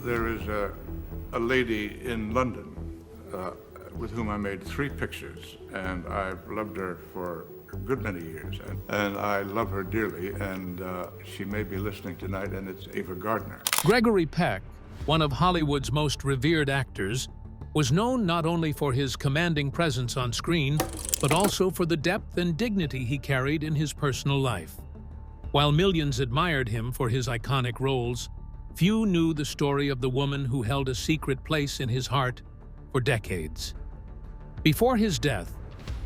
There is a lady in London with whom I made 3 pictures, and I've loved her for a good many years, and I love her dearly, and she may be listening tonight, and it's Ava Gardner. Gregory Peck, one of Hollywood's most revered actors, was known not only for his commanding presence on screen, but also for the depth and dignity he carried in his personal life. While millions admired him for his iconic roles, few knew the story of the woman who held a secret place in his heart for decades. Before his death,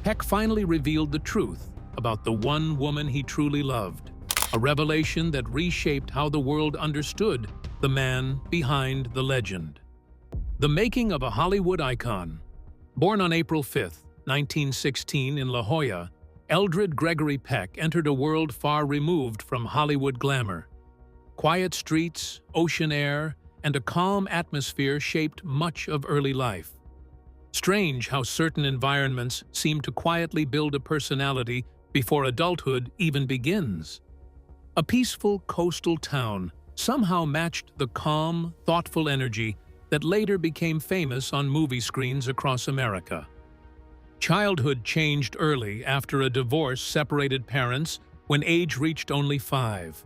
Peck finally revealed the truth about the one woman he truly loved, a revelation that reshaped how the world understood the man behind the legend. The making of a Hollywood icon. Born on April 5, 1916 in La Jolla, Eldred Gregory Peck entered a world far removed from Hollywood glamour. Quiet streets, ocean air, and a calm atmosphere shaped much of early life. Strange how certain environments seem to quietly build a personality before adulthood even begins. A peaceful coastal town somehow matched the calm, thoughtful energy that later became famous on movie screens across America. Childhood changed early after a divorce separated parents when age reached only 5.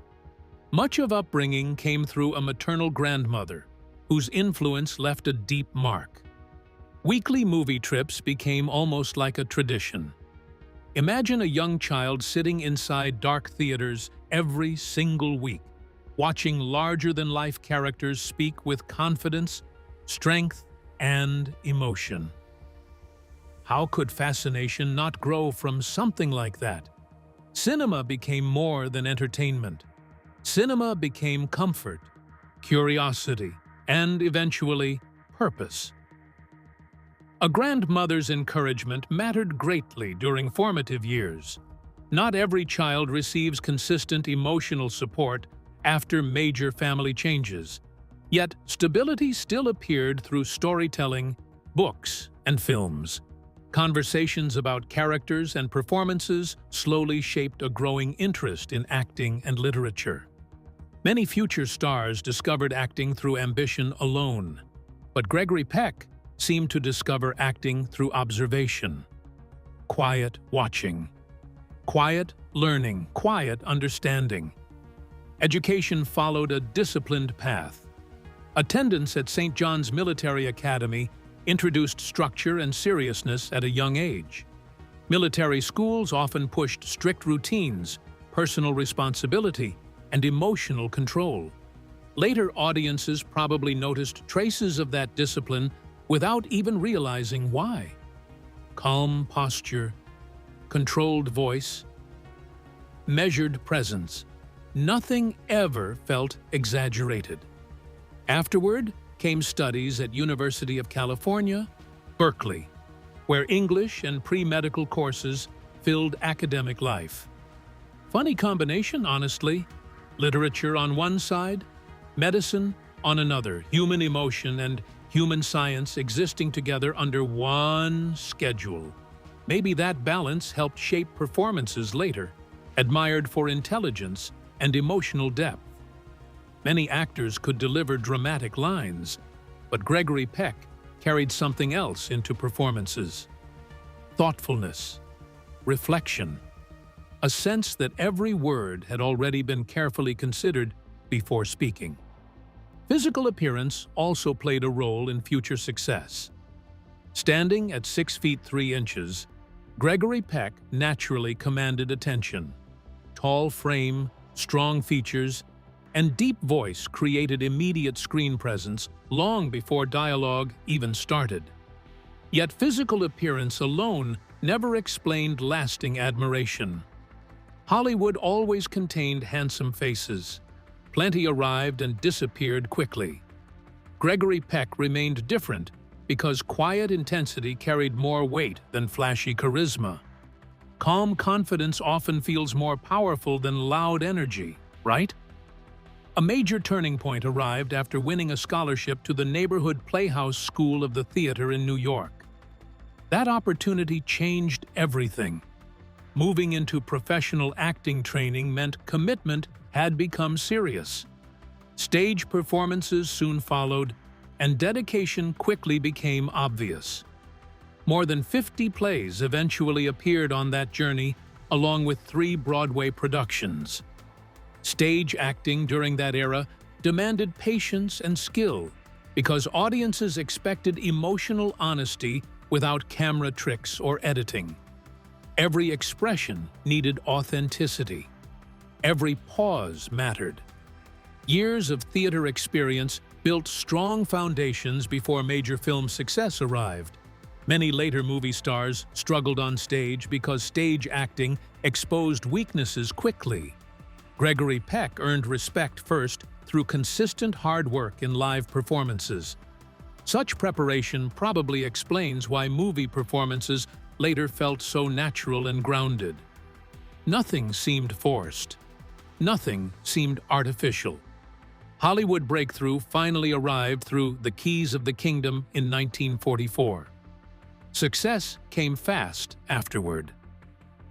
Much of upbringing came through a maternal grandmother, whose influence left a deep mark. Weekly movie trips became almost like a tradition. Imagine a young child sitting inside dark theaters every single week, watching larger-than-life characters speak with confidence, strength, and emotion. How could fascination not grow from something like that? Cinema became more than entertainment. Cinema became comfort, curiosity, and eventually, purpose. A grandmother's encouragement mattered greatly during formative years. Not every child receives consistent emotional support after major family changes. Yet, stability still appeared through storytelling, books, and films. Conversations about characters and performances slowly shaped a growing interest in acting and literature. Many future stars discovered acting through ambition alone, but Gregory Peck seemed to discover acting through observation. Quiet watching. Quiet learning. Quiet understanding. Education followed a disciplined path. Attendance at St. John's Military Academy introduced structure and seriousness at a young age. Military schools often pushed strict routines, personal responsibility, and emotional control. Later audiences probably noticed traces of that discipline without even realizing why. Calm posture, controlled voice, measured presence. Nothing ever felt exaggerated. Afterward came studies at University of California, Berkeley, where English and pre-medical courses filled academic life. Funny combination, honestly. Literature on one side, medicine on another, human emotion and human science existing together under one schedule. Maybe that balance helped shape performances later, admired for intelligence and emotional depth. Many actors could deliver dramatic lines, but Gregory Peck carried something else into performances. Thoughtfulness, reflection, a sense that every word had already been carefully considered before speaking. Physical appearance also played a role in future success. Standing at 6 feet 3 inches, Gregory Peck naturally commanded attention. Tall frame, strong features, and deep voice created immediate screen presence long before dialogue even started. Yet physical appearance alone never explained lasting admiration. Hollywood always contained handsome faces. Plenty arrived and disappeared quickly. Gregory Peck remained different because quiet intensity carried more weight than flashy charisma. Calm confidence often feels more powerful than loud energy, right? A major turning point arrived after winning a scholarship to the Neighborhood Playhouse School of the Theater in New York. That opportunity changed everything. Moving into professional acting training meant commitment had become serious. Stage performances soon followed, and dedication quickly became obvious. More than 50 plays eventually appeared on that journey, along with 3 Broadway productions. Stage acting during that era demanded patience and skill because audiences expected emotional honesty without camera tricks or editing. Every expression needed authenticity. Every pause mattered. Years of theater experience built strong foundations before major film success arrived. Many later movie stars struggled on stage because stage acting exposed weaknesses quickly. Gregory Peck earned respect first through consistent hard work in live performances. Such preparation probably explains why movie performances later felt so natural and grounded. Nothing seemed forced. Nothing seemed artificial. Hollywood breakthrough finally arrived through The Keys of the Kingdom in 1944. Success came fast afterward.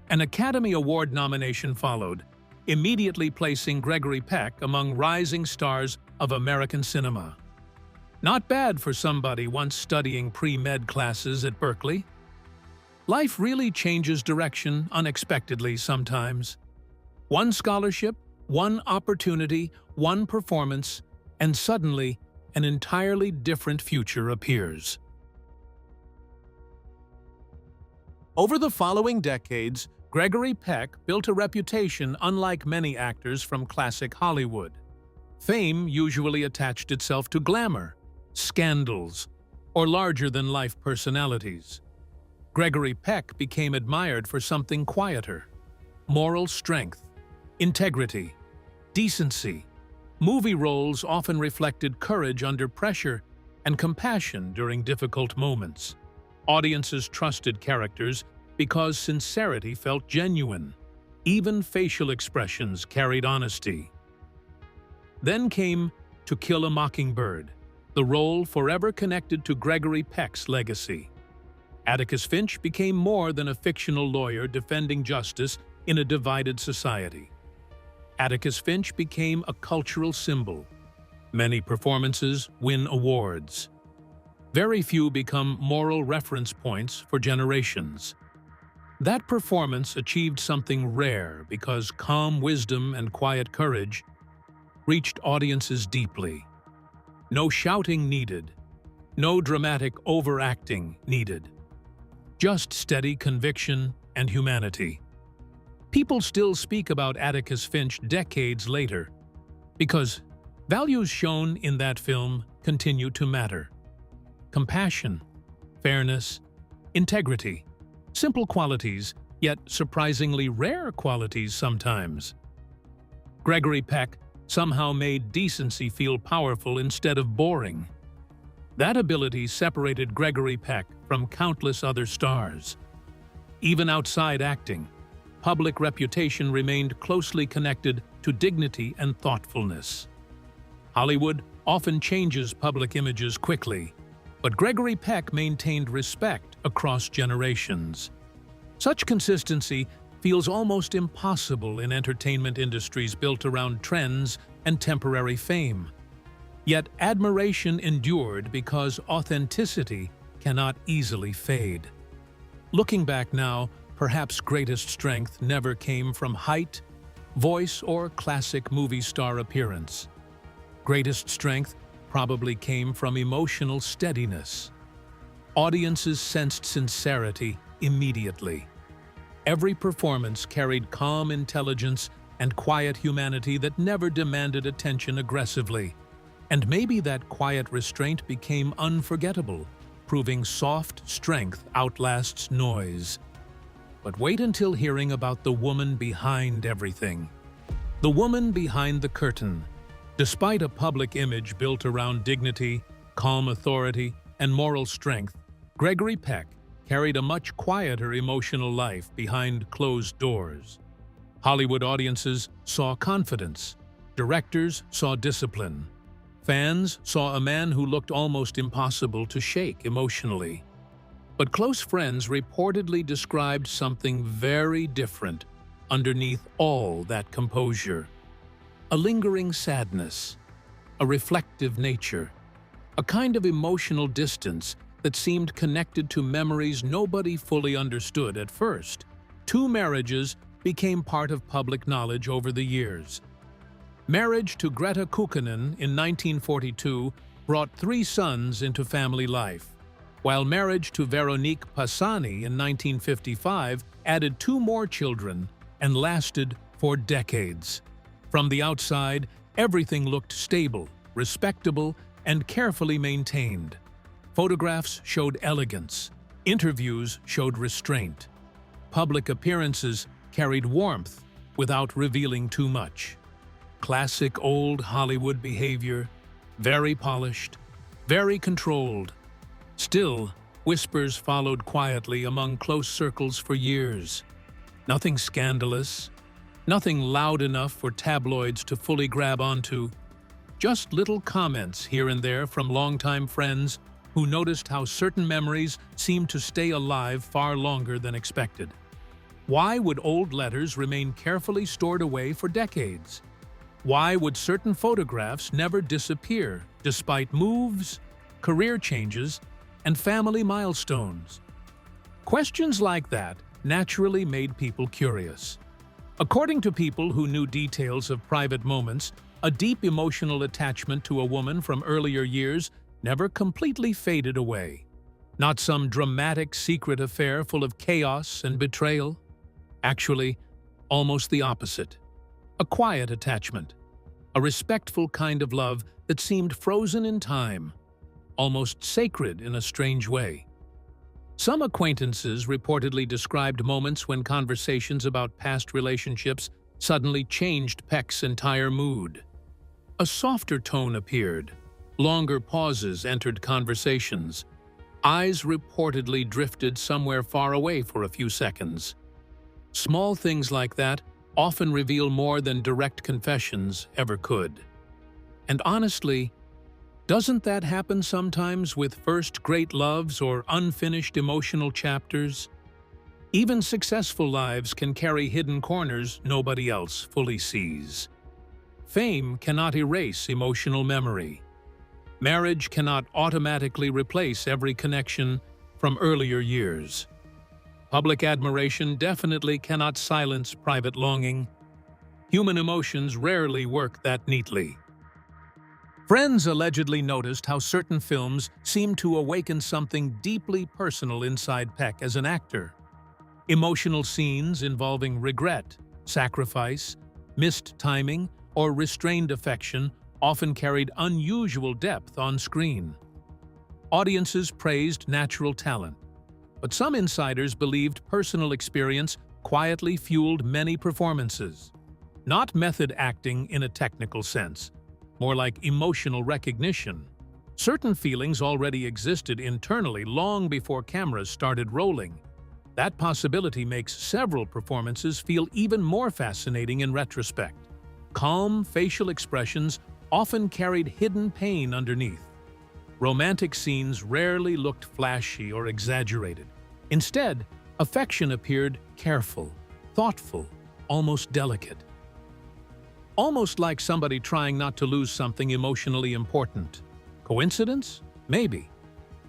An Academy Award nomination followed, immediately placing Gregory Peck among rising stars of American cinema. Not bad for somebody once studying pre-med classes at Berkeley. Life really changes direction unexpectedly sometimes. One scholarship, one opportunity, one performance, and suddenly an entirely different future appears. Over the following decades, Gregory Peck built a reputation unlike many actors from classic Hollywood. Fame usually attached itself to glamour, scandals, or larger-than-life personalities. Gregory Peck became admired for something quieter: moral strength, integrity, decency. Movie roles often reflected courage under pressure and compassion during difficult moments. Audiences trusted characters because sincerity felt genuine. Even facial expressions carried honesty. Then came To Kill a Mockingbird, the role forever connected to Gregory Peck's legacy. Atticus Finch became more than a fictional lawyer defending justice in a divided society. Atticus Finch became a cultural symbol. Many performances win awards. Very few become moral reference points for generations. That performance achieved something rare because calm wisdom and quiet courage reached audiences deeply. No shouting needed. No dramatic overacting needed. Just steady conviction and humanity. People still speak about Atticus Finch decades later because values shown in that film continue to matter. Compassion, fairness, integrity. Simple qualities, yet surprisingly rare qualities sometimes. Gregory Peck somehow made decency feel powerful instead of boring. That ability separated Gregory Peck from countless other stars. Even outside acting, public reputation remained closely connected to dignity and thoughtfulness. Hollywood often changes public images quickly, but Gregory Peck maintained respect across generations. Such consistency feels almost impossible in entertainment industries built around trends and temporary fame. Yet admiration endured because authenticity cannot easily fade. Looking back now, perhaps greatest strength never came from height, voice, or classic movie star appearance. Greatest strength probably came from emotional steadiness. Audiences sensed sincerity immediately. Every performance carried calm intelligence and quiet humanity that never demanded attention aggressively. And maybe that quiet restraint became unforgettable, proving soft strength outlasts noise. But wait until hearing about the woman behind everything. The woman behind the curtain. Despite a public image built around dignity, calm authority, and moral strength, Gregory Peck carried a much quieter emotional life behind closed doors. Hollywood audiences saw confidence. Directors saw discipline. Fans saw a man who looked almost impossible to shake emotionally. But close friends reportedly described something very different underneath all that composure. A lingering sadness, a reflective nature, a kind of emotional distance that seemed connected to memories nobody fully understood at first. Two marriages became part of public knowledge over the years. Marriage to Greta Kukkonen in 1942 brought 3 sons into family life, while marriage to Veronique Passani in 1955 added 2 more children and lasted for decades. From the outside, everything looked stable, respectable, and carefully maintained. Photographs showed elegance, interviews showed restraint. Public appearances carried warmth without revealing too much. Classic old Hollywood behavior, very polished, very controlled. Still, whispers followed quietly among close circles for years. Nothing scandalous, nothing loud enough for tabloids to fully grab onto. Just little comments here and there from longtime friends who noticed how certain memories seemed to stay alive far longer than expected. Why would old letters remain carefully stored away for decades? Why would certain photographs never disappear despite moves, career changes, and family milestones? Questions like that naturally made people curious. According to people who knew details of private moments, a deep emotional attachment to a woman from earlier years never completely faded away. Not some dramatic secret affair full of chaos and betrayal. Actually, almost the opposite. A quiet attachment. A respectful kind of love that seemed frozen in time. Almost sacred in a strange way. Some acquaintances reportedly described moments when conversations about past relationships suddenly changed Peck's entire mood. A softer tone appeared. Longer pauses entered conversations. Eyes reportedly drifted somewhere far away for a few seconds. Small things like that often reveal more than direct confessions ever could. And honestly, doesn't that happen sometimes with first great loves or unfinished emotional chapters? Even successful lives can carry hidden corners nobody else fully sees. Fame cannot erase emotional memory. Marriage cannot automatically replace every connection from earlier years. Public admiration definitely cannot silence private longing. Human emotions rarely work that neatly. Friends allegedly noticed how certain films seemed to awaken something deeply personal inside Peck as an actor. Emotional scenes involving regret, sacrifice, missed timing, or restrained affection often carried unusual depth on screen. Audiences praised natural talent, but some insiders believed personal experience quietly fueled many performances. Not method acting in a technical sense, more like emotional recognition. Certain feelings already existed internally long before cameras started rolling. That possibility makes several performances feel even more fascinating in retrospect. Calm facial expressions often carried hidden pain underneath. Romantic scenes rarely looked flashy or exaggerated. Instead, affection appeared careful, thoughtful, almost delicate. Almost like somebody trying not to lose something emotionally important. Coincidence? Maybe.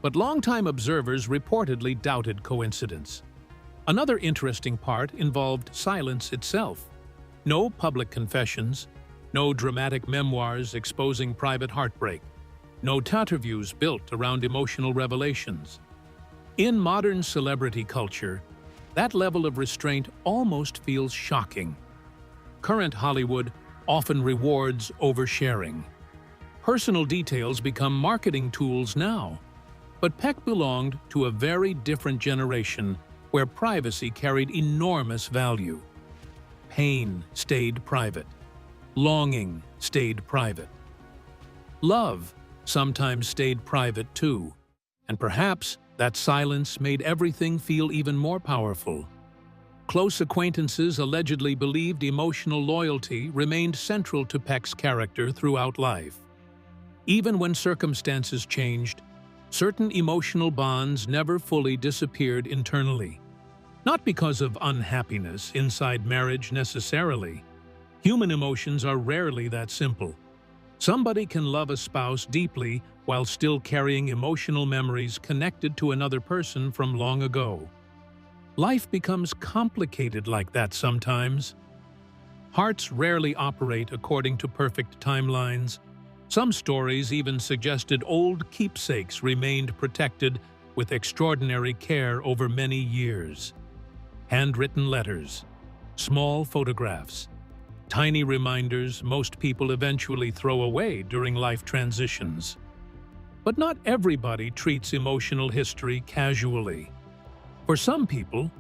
But longtime observers reportedly doubted coincidence. Another interesting part involved silence itself. No public confessions, no dramatic memoirs exposing private heartbreak, no interviews built around emotional revelations. In modern celebrity culture, that level of restraint almost feels shocking. Current Hollywood often rewards oversharing. Personal details become marketing tools now. But Peck belonged to a very different generation where privacy carried enormous value. Pain stayed private. Longing stayed private. Love sometimes stayed private too, and perhaps that silence made everything feel even more powerful. Close acquaintances allegedly believed emotional loyalty remained central to Peck's character throughout life. Even when circumstances changed, certain emotional bonds never fully disappeared internally. Not because of unhappiness inside marriage necessarily. Human emotions are rarely that simple. Somebody can love a spouse deeply while still carrying emotional memories connected to another person from long ago. Life becomes complicated like that sometimes. Hearts rarely operate according to perfect timelines. Some stories even suggested old keepsakes remained protected with extraordinary care over many years. Handwritten letters, small photographs, tiny reminders most people eventually throw away during life transitions. But not everybody treats emotional history casually. For some people,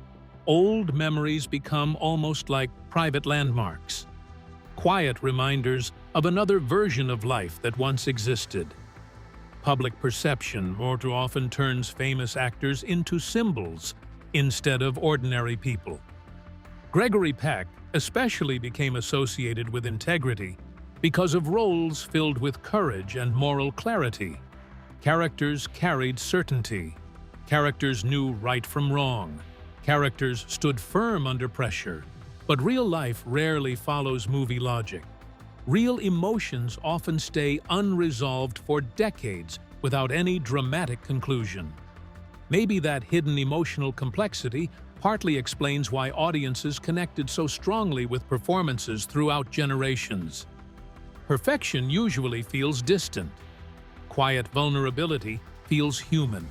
old memories become almost like private landmarks, quiet reminders of another version of life that once existed. Public perception more too often turns famous actors into symbols instead of ordinary people. Gregory Peck especially became associated with integrity because of roles filled with courage and moral clarity. Characters carried certainty. Characters knew right from wrong. Characters stood firm under pressure. But real life rarely follows movie logic. Real emotions often stay unresolved for decades without any dramatic conclusion. Maybe that hidden emotional complexity partly explains why audiences connected so strongly with performances throughout generations. Perfection usually feels distant. Quiet vulnerability feels human.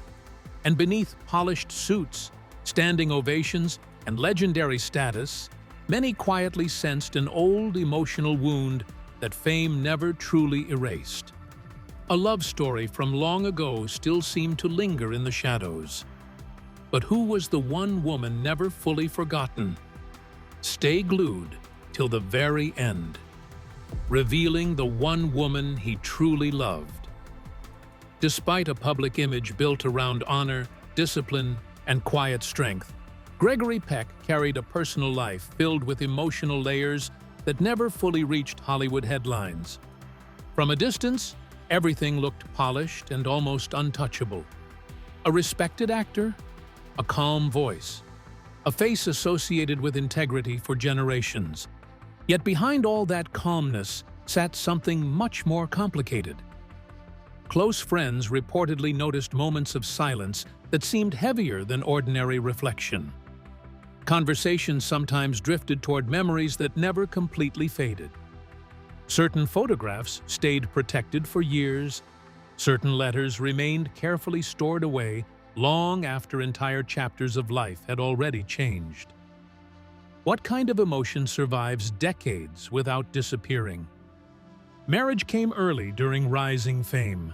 And beneath polished suits, standing ovations, and legendary status, many quietly sensed an old emotional wound that fame never truly erased. A love story from long ago still seemed to linger in the shadows. But who was the one woman never fully forgotten? Stay glued till the very end, revealing the one woman he truly loved. Despite a public image built around honor, discipline, and quiet strength, Gregory Peck carried a personal life filled with emotional layers that never fully reached Hollywood headlines. From a distance, everything looked polished and almost untouchable. A respected actor, a calm voice, a face associated with integrity for generations. Yet behind all that calmness sat something much more complicated. Close friends reportedly noticed moments of silence that seemed heavier than ordinary reflection. Conversations sometimes drifted toward memories that never completely faded. Certain photographs stayed protected for years. Certain letters remained carefully stored away long after entire chapters of life had already changed. What kind of emotion survives decades without disappearing? Marriage came early during rising fame.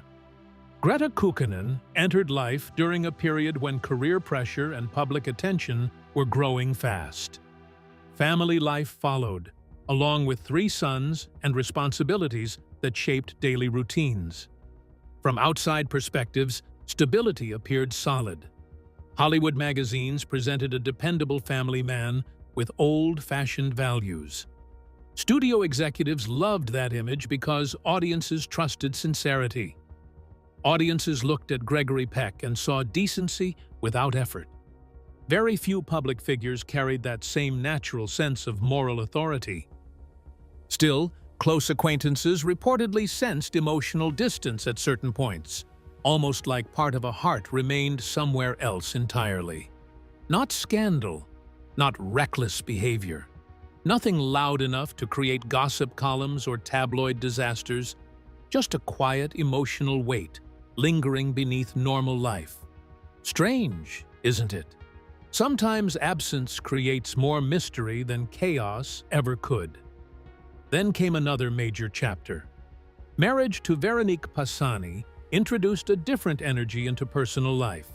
Greta Kukkonen entered life during a period when career pressure and public attention were growing fast. Family life followed, along with 3 sons and responsibilities that shaped daily routines. From outside perspectives, stability appeared solid. Hollywood magazines presented a dependable family man with old-fashioned values. Studio executives loved that image because audiences trusted sincerity. Audiences looked at Gregory Peck and saw decency without effort. Very few public figures carried that same natural sense of moral authority. Still, close acquaintances reportedly sensed emotional distance at certain points, almost like part of a heart remained somewhere else entirely. Not scandal, not reckless behavior. Nothing loud enough to create gossip columns or tabloid disasters, just a quiet emotional weight lingering beneath normal life. Strange, isn't it? Sometimes absence creates more mystery than chaos ever could. Then came another major chapter. Marriage to Veronique Passani introduced a different energy into personal life.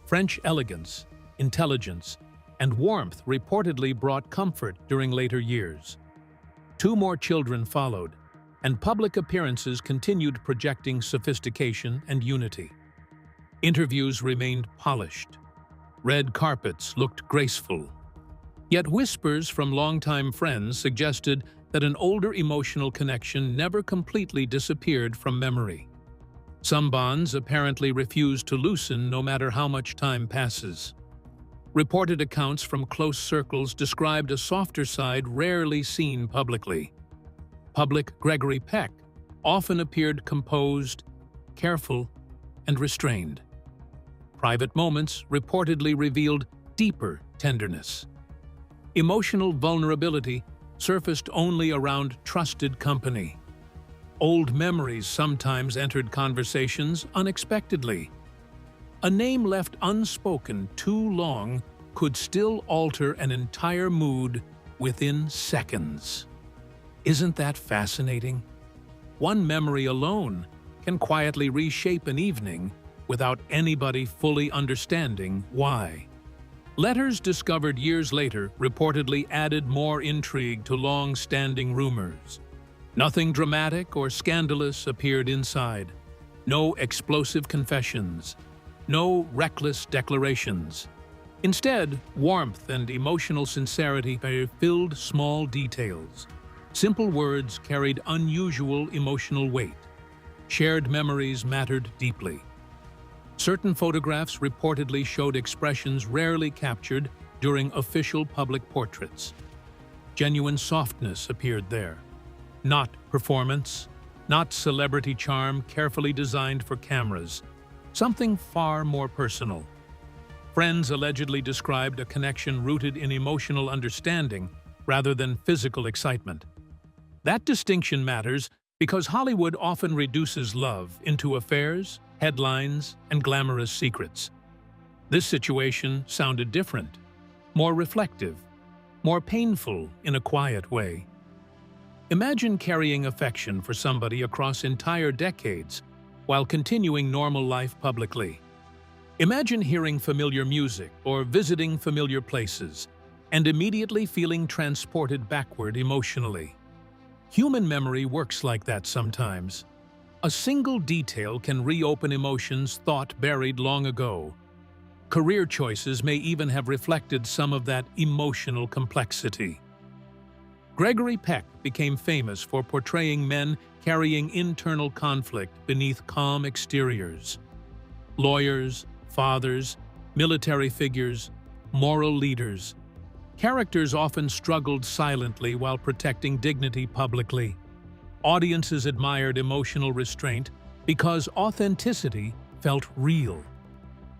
French elegance, intelligence, and warmth reportedly brought comfort during later years. 2 more children followed, and public appearances continued projecting sophistication and unity. Interviews remained polished. Red carpets looked graceful. Yet whispers from longtime friends suggested that an older emotional connection never completely disappeared from memory. Some bonds apparently refuse to loosen no matter how much time passes. Reported accounts from close circles described a softer side rarely seen publicly. Public Gregory Peck often appeared composed, careful, and restrained. Private moments reportedly revealed deeper tenderness. Emotional vulnerability surfaced only around trusted company. Old memories sometimes entered conversations unexpectedly. A name left unspoken too long could still alter an entire mood within seconds. Isn't that fascinating? One memory alone can quietly reshape an evening without anybody fully understanding why. Letters discovered years later reportedly added more intrigue to long-standing rumors. Nothing dramatic or scandalous appeared inside. No explosive confessions. No reckless declarations. Instead, warmth and emotional sincerity filled small details. Simple words carried unusual emotional weight. Shared memories mattered deeply. Certain photographs reportedly showed expressions rarely captured during official public portraits. Genuine softness appeared there. Not performance, not celebrity charm carefully designed for cameras. Something far more personal. Friends allegedly described a connection rooted in emotional understanding rather than physical excitement. That distinction matters because Hollywood often reduces love into affairs, headlines, and glamorous secrets. This situation sounded different, more reflective, more painful in a quiet way. Imagine carrying affection for somebody across entire decades while continuing normal life publicly. Imagine hearing familiar music or visiting familiar places and immediately feeling transported backward emotionally. Human memory works like that sometimes. A single detail can reopen emotions thought buried long ago. Career choices may even have reflected some of that emotional complexity. Gregory Peck became famous for portraying men carrying internal conflict beneath calm exteriors. Lawyers, fathers, military figures, moral leaders. Characters often struggled silently while protecting dignity publicly. Audiences admired emotional restraint because authenticity felt real.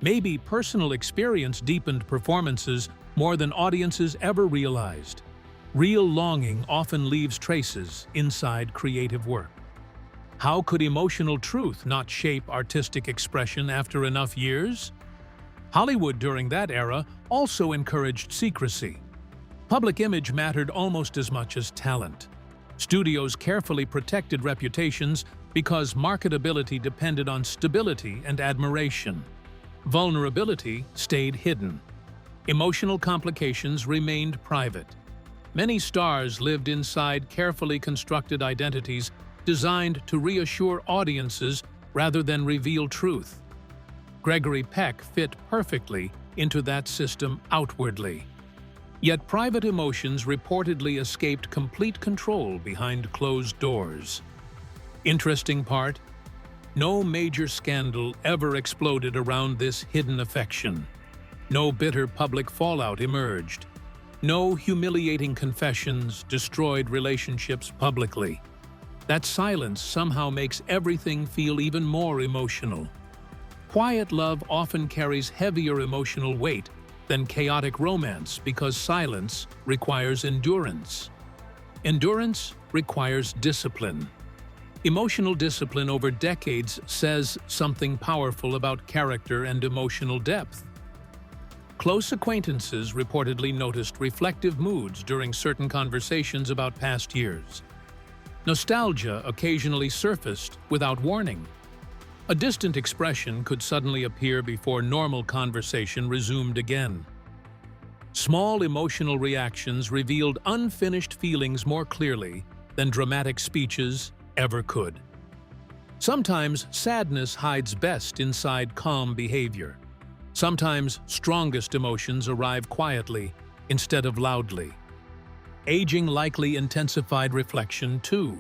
Maybe personal experience deepened performances more than audiences ever realized. Real longing often leaves traces inside creative work. How could emotional truth not shape artistic expression after enough years? Hollywood during that era also encouraged secrecy. Public image mattered almost as much as talent. Studios carefully protected reputations because marketability depended on stability and admiration. Vulnerability stayed hidden. Emotional complications remained private. Many stars lived inside carefully constructed identities designed to reassure audiences rather than reveal truth. Gregory Peck fit perfectly into that system outwardly. Yet private emotions reportedly escaped complete control behind closed doors. Interesting part: no major scandal ever exploded around this hidden affection. No bitter public fallout emerged. No humiliating confessions destroyed relationships publicly. That silence somehow makes everything feel even more emotional. Quiet love often carries heavier emotional weight than chaotic romance because silence requires endurance. Endurance requires discipline. Emotional discipline over decades says something powerful about character and emotional depth. Close acquaintances reportedly noticed reflective moods during certain conversations about past years. Nostalgia occasionally surfaced without warning. A distant expression could suddenly appear before normal conversation resumed again. Small emotional reactions revealed unfinished feelings more clearly than dramatic speeches ever could. Sometimes sadness hides best inside calm behavior. Sometimes strongest emotions arrive quietly instead of loudly. Aging likely intensified reflection too.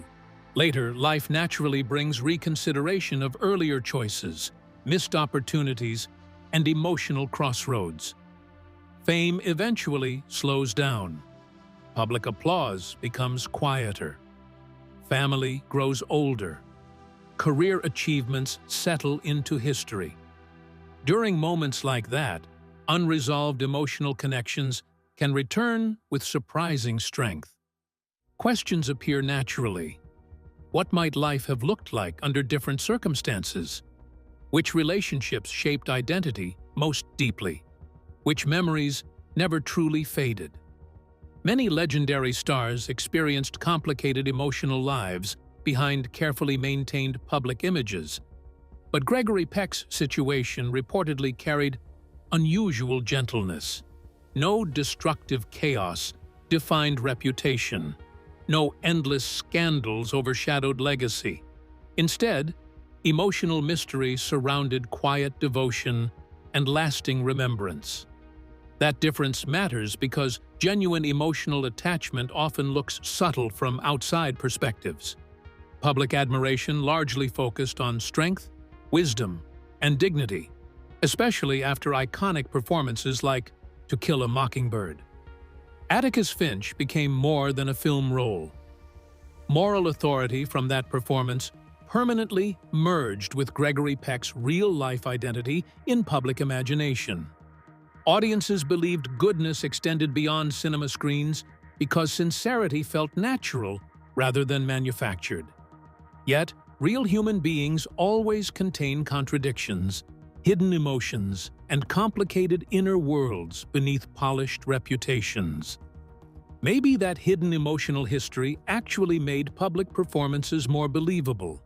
Later, life naturally brings reconsideration of earlier choices, missed opportunities, and emotional crossroads. Fame eventually slows down. Public applause becomes quieter. Family grows older. career achievements settle into history. During moments like that, unresolved emotional connections can return with surprising strength. Questions appear naturally. What might life have looked like under different circumstances? Which relationships shaped identity most deeply? Which memories never truly faded? Many legendary stars experienced complicated emotional lives behind carefully maintained public images. But Gregory Peck's situation reportedly carried unusual gentleness. No destructive chaos defined reputation. No endless scandals overshadowed legacy. Instead, emotional mystery surrounded quiet devotion and lasting remembrance. That difference matters because genuine emotional attachment often looks subtle from outside perspectives. Public admiration largely focused on strength, wisdom, and dignity, especially after iconic performances like To Kill a Mockingbird. Atticus Finch became more than a film role. Moral authority from that performance permanently merged with Gregory Peck's real-life identity in public imagination. Audiences believed goodness extended beyond cinema screens because sincerity felt natural rather than manufactured. Yet, real human beings always contain contradictions, hidden emotions, and complicated inner worlds beneath polished reputations. Maybe that hidden emotional history actually made public performances more believable.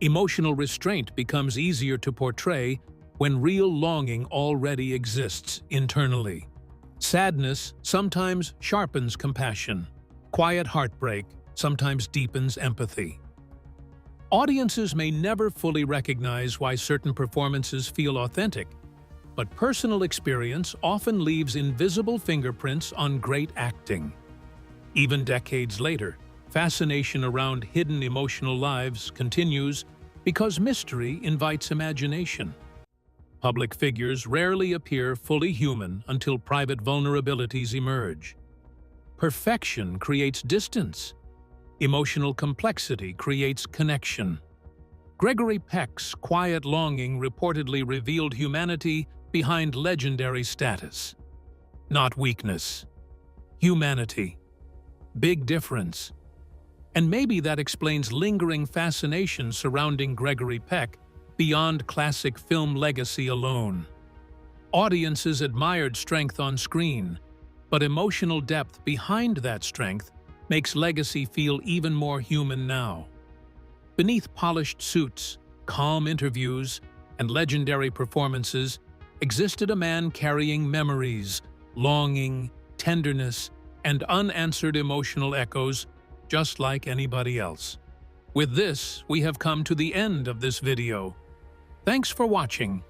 Emotional restraint becomes easier to portray when real longing already exists internally. Sadness sometimes sharpens compassion. Quiet heartbreak sometimes deepens empathy. Audiences may never fully recognize why certain performances feel authentic, but personal experience often leaves invisible fingerprints on great acting. Even decades later, fascination around hidden emotional lives continues because mystery invites imagination. Public figures rarely appear fully human until private vulnerabilities emerge. Perfection creates distance. Emotional complexity creates connection. Gregory Peck's quiet longing reportedly revealed humanity behind legendary status. Not weakness. Humanity. Big difference. And maybe that explains lingering fascination surrounding Gregory Peck beyond classic film legacy alone. Audiences admired strength on screen, but emotional depth behind that strength makes legacy feel even more human now. Beneath polished suits, calm interviews, and legendary performances existed a man carrying memories, longing, tenderness, and unanswered emotional echoes just like anybody else. With this, we have come to the end of this video. Thanks for watching.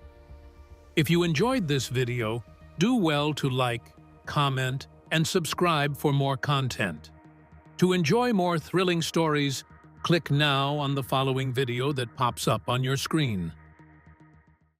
If you enjoyed this video, do well to like, comment, and subscribe for more content. To enjoy more thrilling stories, click now on the following video that pops up on your screen.